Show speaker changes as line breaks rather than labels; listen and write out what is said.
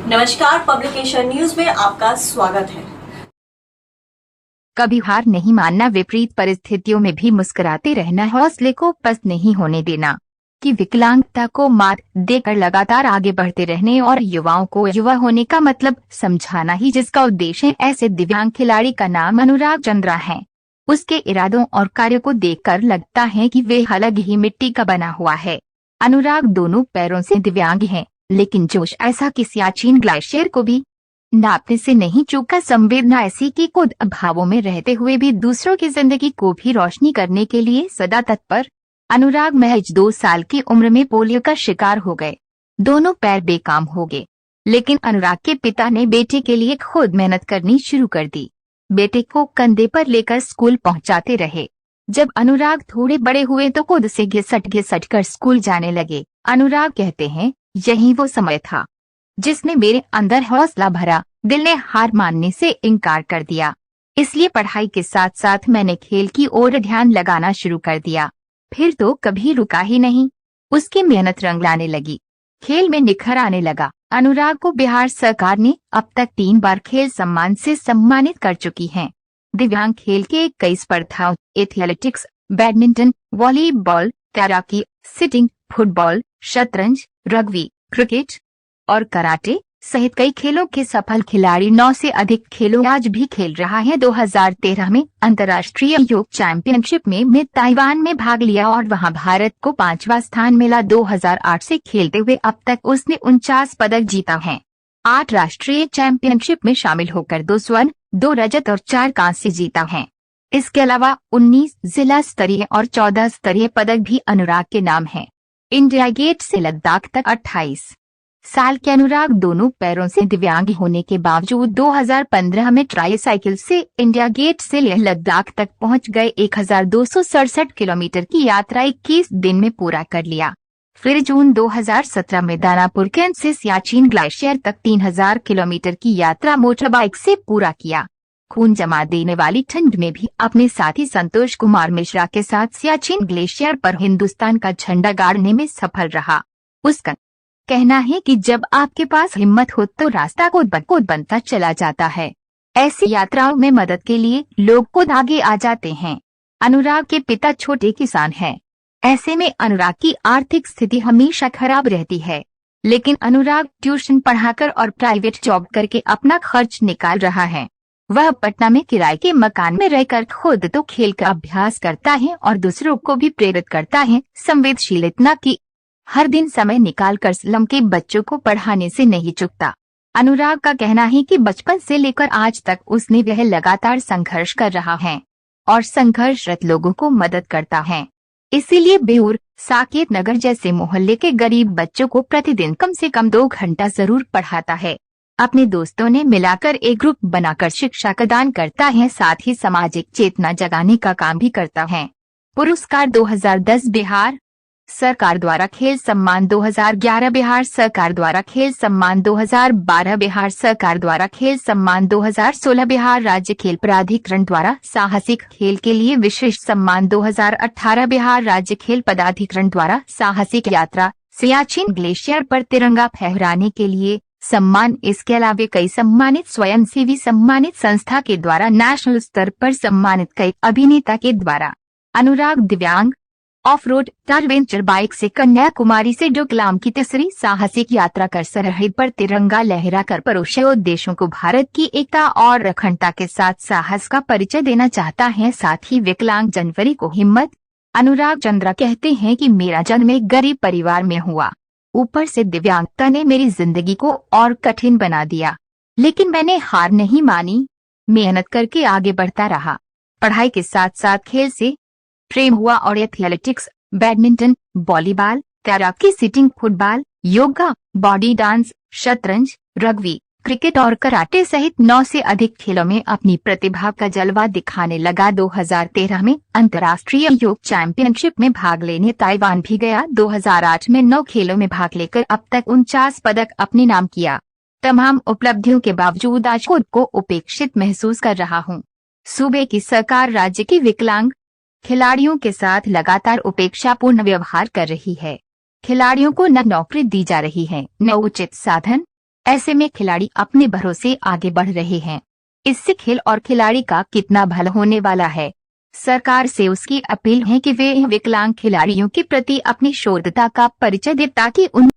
नमस्कार, publication news में आपका स्वागत है।
कभी हार नहीं मानना, विपरीत परिस्थितियों में भी मुस्कुराते रहना, हौसले को पस्त नहीं होने देना। कि विकलांगता को मात देकर लगातार आगे बढ़ते रहने और युवाओं को युवा होने का मतलब समझाना ही जिसका उद्देश्य है। ऐसे दिव्यांग खिलाड़ी का नाम अनुराग चंद्रा है। उसके इरादों और कार्यों को देखकर लगता है कि वे अलग ही मिट्टी का बना हुआ है। अनुराग दोनों पैरों से दिव्यांग है, लेकिन जोश ऐसा कि सियाचिन ग्लेशियर को भी नापने से नहीं चूका। संवेदना ऐसी कि खुद अभावों में रहते हुए भी दूसरों की जिंदगी को भी रोशनी करने के लिए सदा तत्पर। अनुराग महज 2 साल की उम्र में पोलियो का शिकार हो गए। दोनों पैर बेकाम हो गए, लेकिन अनुराग के पिता ने बेटे के लिए खुद मेहनत करनी शुरू कर दी। बेटे को कंधे पर लेकर स्कूल पहुंचाते रहे। जब अनुराग थोड़े बड़े हुए तो खुद से घिसट कर स्कूल जाने लगे। अनुराग कहते हैं, यही वो समय था जिसने मेरे अंदर हौसला भरा। दिल ने हार मानने से इनकार कर दिया, इसलिए पढ़ाई के साथ साथ मैंने खेल की ओर ध्यान लगाना शुरू कर दिया। फिर तो कभी रुका ही नहीं। उसकी मेहनत रंग लाने लगी, खेल में निखर आने लगा। अनुराग को बिहार सरकार ने अब तक 3 बार खेल सम्मान से सम्मानित कर चुकी है। दिव्यांग खेल के कई स्पर्धाओं, एथलेटिक्स, बैडमिंटन, वॉलीबॉल, तैराकी, सिटिंग, फुटबॉल, शतरंज, रग्बी, क्रिकेट और कराटे सहित कई खेलों के सफल खिलाड़ी। 9 से अधिक खेलों आज भी खेल रहा है। 2013 में अंतर्राष्ट्रीय योग चैंपियनशिप में ताइवान में भाग लिया और वहां भारत को 5वां स्थान मिला। 2008 से खेलते हुए अब तक उसने 49 पदक जीता है। 8 राष्ट्रीय चैंपियनशिप में शामिल होकर 2 स्वर्ण, 2 रजत और 4 कांस्य जीता है। इसके अलावा 19 जिला स्तरीय और 14 स्तरीय पदक भी अनुराग के नाम है। इंडिया गेट से लद्दाख तक 28 साल के अनुराग दोनों पैरों से दिव्यांग होने के बावजूद 2015 में ट्राईसाइकिल से इंडिया गेट से लेह लद्दाख तक पहुंच गए। 1267 किलोमीटर की यात्रा 21 दिन में पूरा कर लिया। फिर जून 2017 में दानापुर कैंप से सियाचिन ग्लेशियर तक 3000 किलोमीटर की यात्रा मोटरबाइक से पूरा किया। खून जमा देने वाली ठंड में भी अपने साथी संतोष कुमार मिश्रा के साथ सियाचिन ग्लेशियर पर हिंदुस्तान का झंडा गाड़ने में सफल रहा। उसका कहना है कि जब आपके पास हिम्मत हो तो रास्ता खुद बनता चला जाता है। ऐसी यात्राओं में मदद के लिए लोग खुद आगे आ जाते हैं। अनुराग के पिता छोटे किसान हैं। ऐसे में अनुराग की आर्थिक स्थिति हमेशा खराब रहती है, लेकिन अनुराग ट्यूशन पढ़ाकर और प्राइवेट जॉब करके अपना खर्च निकाल रहा है। वह पटना में किराए के मकान में रहकर खुद तो खेल का अभ्यास करता है और दूसरों को भी प्रेरित करता है। संवेदनशील इतना कि हर दिन समय निकालकर स्लम के बच्चों को पढ़ाने से नहीं चूकता। अनुराग का कहना है कि बचपन से लेकर आज तक उसने वह लगातार संघर्ष कर रहा है और संघर्षरत लोगों को मदद करता है। इसीलिए बेउर, साकेत नगर जैसे मोहल्ले के गरीब बच्चों को प्रतिदिन कम से कम 2 घंटा जरूर पढ़ाता है। अपने दोस्तों ने मिलाकर एक ग्रुप बनाकर शिक्षा का दान करता है, साथ ही सामाजिक चेतना जगाने का काम भी करता है। पुरस्कार 2010 बिहार सरकार द्वारा खेल सम्मान 2011 बिहार सरकार द्वारा खेल सम्मान 2012 बिहार सरकार द्वारा खेल सम्मान 2016 बिहार राज्य खेल प्राधिकरण द्वारा साहसिक खेल के लिए विशेष सम्मान 2018 बिहार राज्य खेल पदाधिकरण द्वारा साहसिक यात्रा सियाचिन ग्लेशियर पर तिरंगा फहराने के लिए सम्मान। इसके अलावा कई सम्मानित स्वयंसेवी सम्मानित संस्था के द्वारा नेशनल स्तर पर सम्मानित कई अभिनेता के द्वारा। अनुराग दिव्यांग ऑफ रोड एडवेंचर बाइक से कन्याकुमारी से डोकलाम की तीसरी साहसिक यात्रा कर सरहद पर तिरंगा लहराकर पड़ोसी देशों को भारत की एकता और अखंडता के साथ साहस का परिचय देना चाहता है। साथ ही विकलांग जनवरी को हिम्मत। अनुराग चंद्रा कहते हैं कि मेरा जन्म एक गरीब परिवार में हुआ। ऊपर से दिव्यांगता ने मेरी जिंदगी को और कठिन बना दिया, लेकिन मैंने हार नहीं मानी। मेहनत करके आगे बढ़ता रहा। पढ़ाई के साथ साथ खेल से प्रेम हुआ और एथलेटिक्स, बैडमिंटन, वॉलीबॉल, तैराकी, sitting, football, yoga, body dance, शतरंज, रग्बी, क्रिकेट और कराटे सहित 9 से अधिक खेलों में अपनी प्रतिभा का जलवा दिखाने लगा। 2013 में अंतर्राष्ट्रीय योग चैंपियनशिप में भाग लेने ताइवान भी गया। 2008 में 9 खेलों में भाग लेकर अब तक 49 पदक अपने नाम किया। तमाम उपलब्धियों के बावजूद आज खुद को उपेक्षित महसूस कर रहा हूँ। सूबे की सरकार राज्य की विकलांग खिलाड़ियों के साथ लगातार उपेक्षापूर्ण व्यवहार कर रही है। खिलाड़ियों को न नौकरी दी जा रही है, न उचित साधन। ऐसे में खिलाड़ी अपने भरोसे आगे बढ़ रहे हैं। इससे खेल और खिलाड़ी का कितना भला होने वाला है। सरकार से उसकी अपील है कि वे विकलांग खिलाड़ियों के प्रति अपनी शोधता का परिचय दे ताकि उन